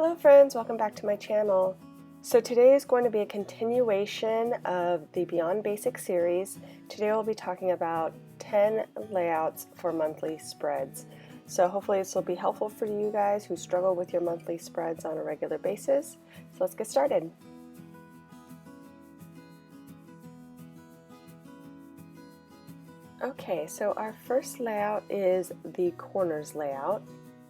Hello friends, welcome back to my channel. So today is going to be a continuation of the Beyond Basic series. Today we'll be talking about 10 layouts for monthly spreads. So hopefully this will be helpful for you guys who struggle with your monthly spreads on a regular basis. So let's get started. Okay, so our first layout is the corners layout.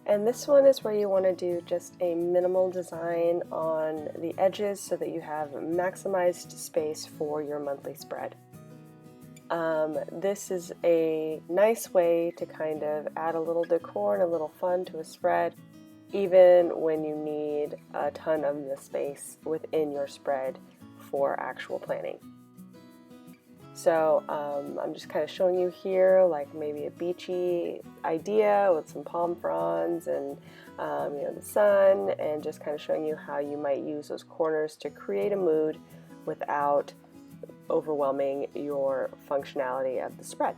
And this one is where you want to do just a minimal design on the edges so that you have maximized space for your monthly spread. This is a nice way to kind of add a little decor and a little fun to a spread, even when you need a ton of the space within your spread for actual planning. So I'm just kind of showing you here like maybe a beachy idea with some palm fronds and the sun, and just kind of showing you how you might use those corners to create a mood without overwhelming your functionality of the spread.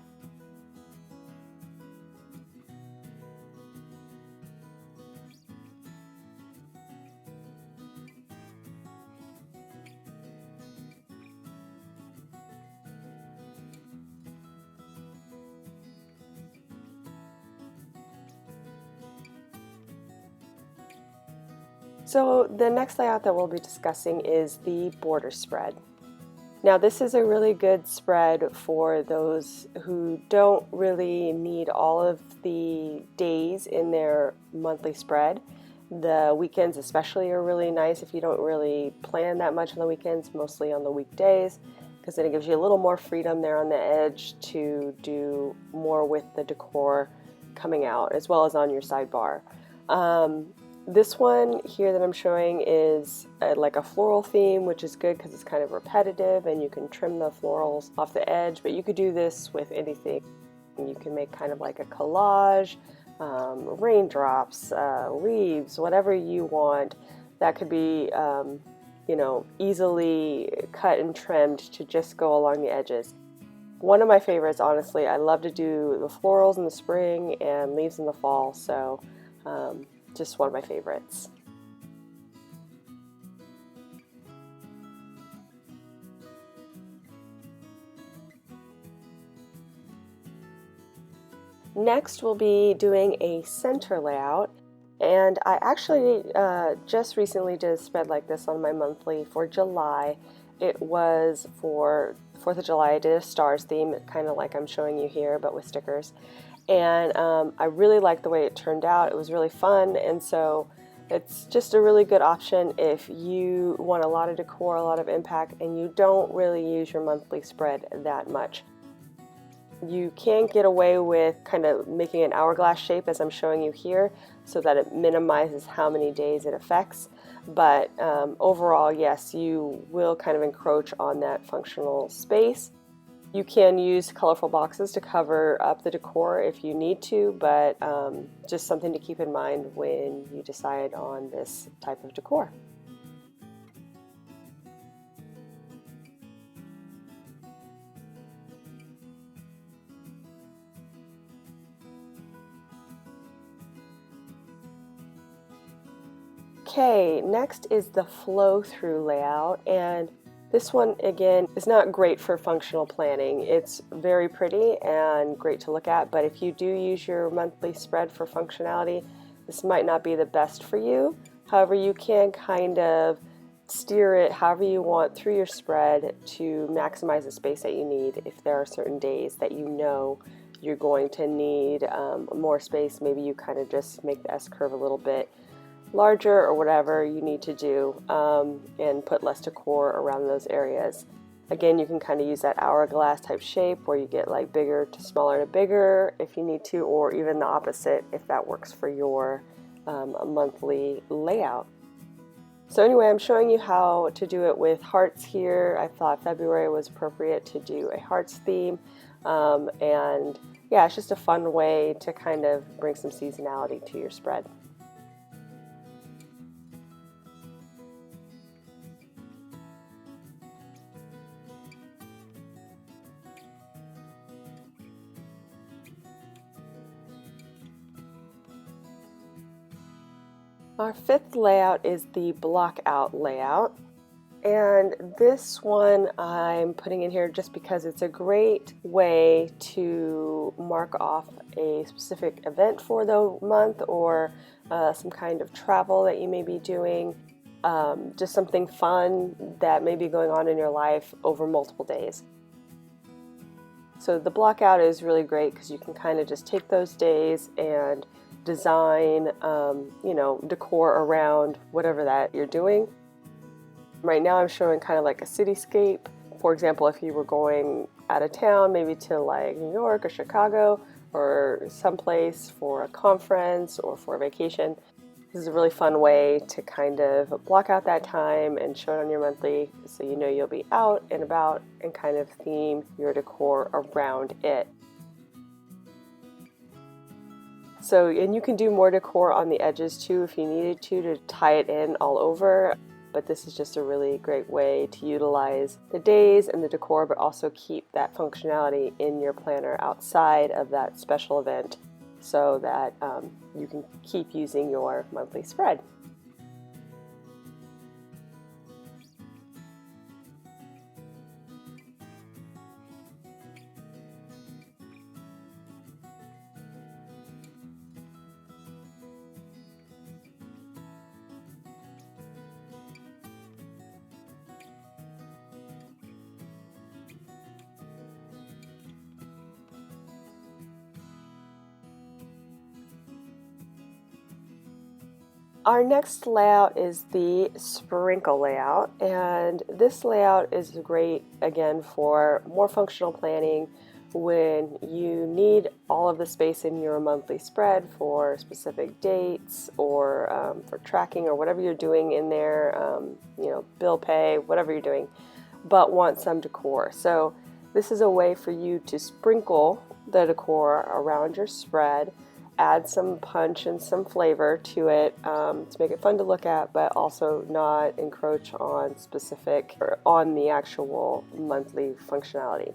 So the next layout that we'll be discussing is the border spread. Now this is a really good spread for those who don't really need all of the days in their monthly spread. The weekends especially are really nice if you don't really plan that much on the weekends, mostly on the weekdays, because then it gives you a little more freedom there on the edge to do more with the decor coming out, as well as on your sidebar. This one here that I'm showing is like a floral theme, which is good because it's kind of repetitive and you can trim the florals off the edge, but you could do this with anything. You can make kind of like a collage, raindrops, leaves, whatever you want. That could be easily cut and trimmed to just go along the edges. One of my favorites, honestly, I love to do the florals in the spring and leaves in the fall, so just one of my favorites. Next we'll be doing a center layout, and I actually just recently did a spread like this on my monthly for July. It was for 4th of July. I did a stars theme, kind of like I'm showing you here, but with stickers. And I really liked the way it turned out. It was really fun, and so it's just a really good option if you want a lot of decor, a lot of impact, and you don't really use your monthly spread that much. You can get away with kind of making an hourglass shape as I'm showing you here so that it minimizes how many days it affects, but overall, yes, you will kind of encroach on that functional space. You can use colorful boxes to cover up the decor if you need to, but just something to keep in mind when you decide on this type of decor. Okay, next is the flow-through layout, and this one, again, is not great for functional planning. It's very pretty and great to look at, but if you do use your monthly spread for functionality, this might not be the best for you. However, you can kind of steer it however you want through your spread to maximize the space that you need. If there are certain days that you know you're going to need more space, maybe you kind of just make the S-curve a little bit larger or whatever you need to do, and put less decor around those areas. Again, you can kind of use that hourglass type shape where you get like bigger to smaller to bigger if you need to, or even the opposite if that works for your monthly layout. So anyway, I'm showing you how to do it with hearts here. I thought February was appropriate to do a hearts theme, and yeah, it's just a fun way to kind of bring some seasonality to your spread. Our fifth layout is the blockout layout. And this one I'm putting in here just because it's a great way to mark off a specific event for the month, or some kind of travel that you may be doing, just something fun that may be going on in your life over multiple days. So the blockout is really great because you can kind of just take those days and design, decor around whatever that you're doing. Right now I'm showing kind of like a cityscape. For example, if you were going out of town, maybe to like New York or Chicago or someplace for a conference or for a vacation, this is a really fun way to kind of block out that time and show it on your monthly so you know you'll be out and about, and kind of theme your decor around it. So, and you can do more decor on the edges too if you needed to tie it in all over. But this is just a really great way to utilize the days and the decor, but also keep that functionality in your planner outside of that special event so that you can keep using your monthly spread. Our next layout is the sprinkle layout, and this layout is great again for more functional planning when you need all of the space in your monthly spread for specific dates, or for tracking or whatever you're doing in there, bill pay, whatever you're doing, but want some decor. So this is a way for you to sprinkle the decor around your spread, add some punch and some flavor to it, to make it fun to look at, but also not encroach on specific or on the actual monthly functionality.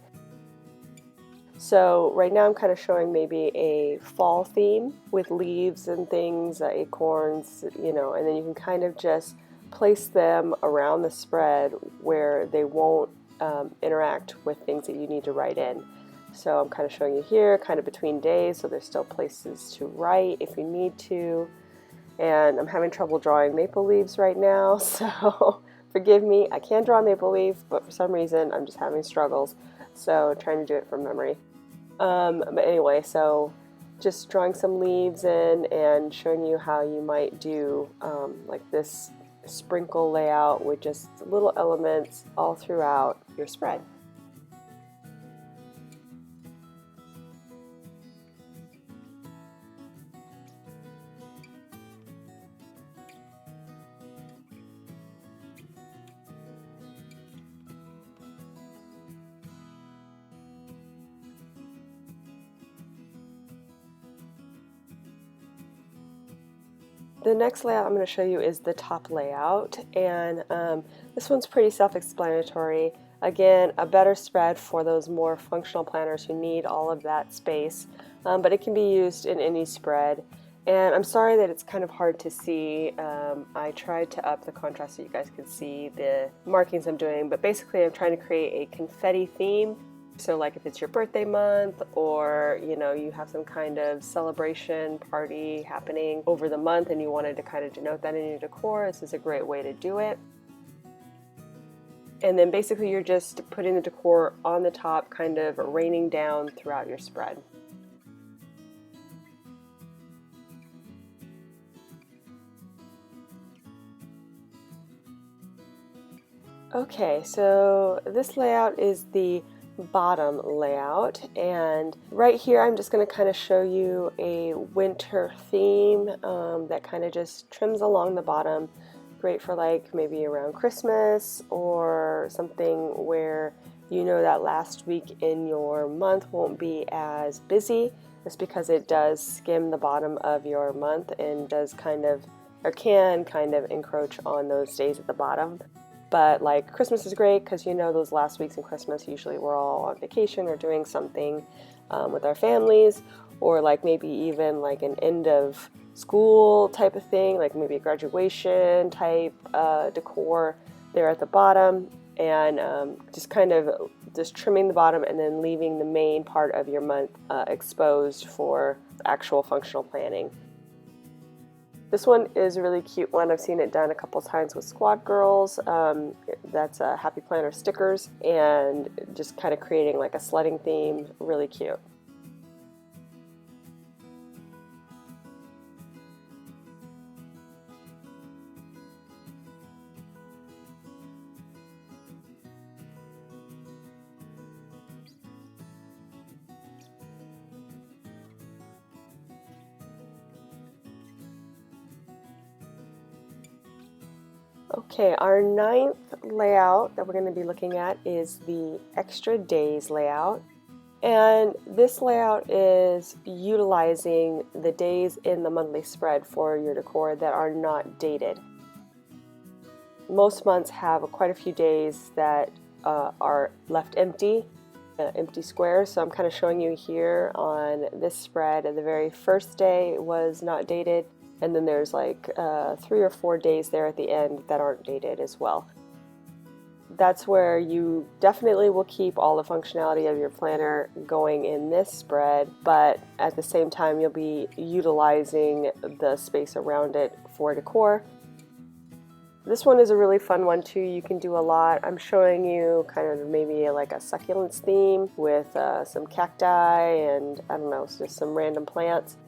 So right now I'm kind of showing maybe a fall theme with leaves and things, acorns, and then you can kind of just place them around the spread where they won't interact with things that you need to write in. So I'm kind of showing you here, kind of between days, so there's still places to write if you need to. And I'm having trouble drawing maple leaves right now, so forgive me. I can draw a maple leaf, but for some reason I'm just having struggles. So trying to do it from memory. But anyway, so just drawing some leaves in and showing you how you might do like this sprinkle layout with just little elements all throughout your spread. The next layout I'm going to show you is the top layout, and this one's pretty self-explanatory. Again, a better spread for those more functional planners who need all of that space, but it can be used in any spread. And I'm sorry that it's kind of hard to see. I tried to up the contrast so you guys could see the markings I'm doing, but basically I'm trying to create a confetti theme. So like if it's your birthday month, or you have some kind of celebration party happening over the month and you wanted to kind of denote that in your decor, this is a great way to do it. And then basically you're just putting the decor on the top, kind of raining down throughout your spread. Okay, so this layout is the bottom layout, and right here I'm just going to kind of show you a winter theme that kind of just trims along the bottom. Great for like maybe around Christmas, or something where that last week in your month won't be as busy, just because it does skim the bottom of your month and does kind of, or can kind of encroach on those days at the bottom. But like Christmas is great because those last weeks in Christmas usually we're all on vacation or doing something with our families, or like maybe even like an end of school type of thing, like maybe a graduation type decor there at the bottom, and just kind of just trimming the bottom and then leaving the main part of your month exposed for actual functional planning. This one is a really cute one. I've seen it done a couple times with Squad Girls. That's Happy Planner stickers, and just kind of creating like a sledding theme. Really cute. Okay, our 9th layout that we're going to be looking at is the extra days layout. And this layout is utilizing the days in the monthly spread for your decor that are not dated. Most months have quite a few days that are left empty squares. So I'm kind of showing you here on this spread, the very first day was not dated. And then there's like 3 or 4 days there at the end that aren't dated as well. That's where you definitely will keep all the functionality of your planner going in this spread, but at the same time you'll be utilizing the space around it for decor. This one is a really fun one too. You can do a lot. I'm showing you kind of maybe like a succulents theme with some cacti and I don't know, just some random plants.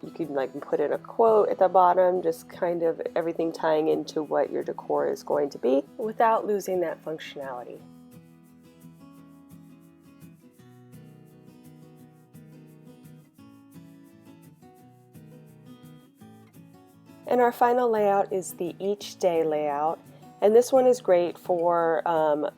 You could like put in a quote at the bottom, just kind of everything tying into what your decor is going to be without losing that functionality. And our final layout is the each day layout. And this one is great for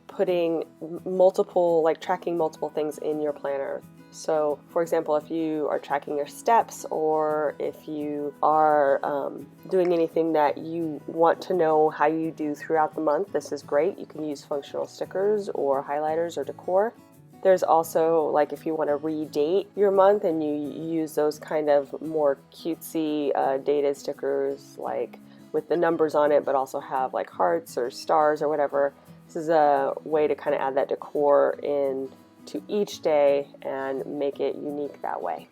putting multiple, like tracking multiple things in your planner. So, for example, if you are tracking your steps, or if you are doing anything that you want to know how you do throughout the month, this is great. You can use functional stickers or highlighters or decor. There's also, like, if you want to redate your month and you use those kind of more cutesy dated stickers, like with the numbers on it, but also have like hearts or stars or whatever. This is a way to kind of add that decor in to each day and make it unique that way.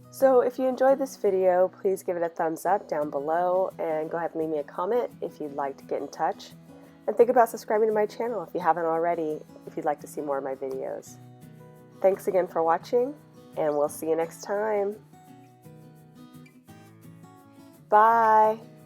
So if you enjoyed this video, please give it a thumbs up down below and go ahead and leave me a comment if you'd like to get in touch. And think about subscribing to my channel if you haven't already, if you'd like to see more of my videos. Thanks again for watching, and we'll see you next time. Bye!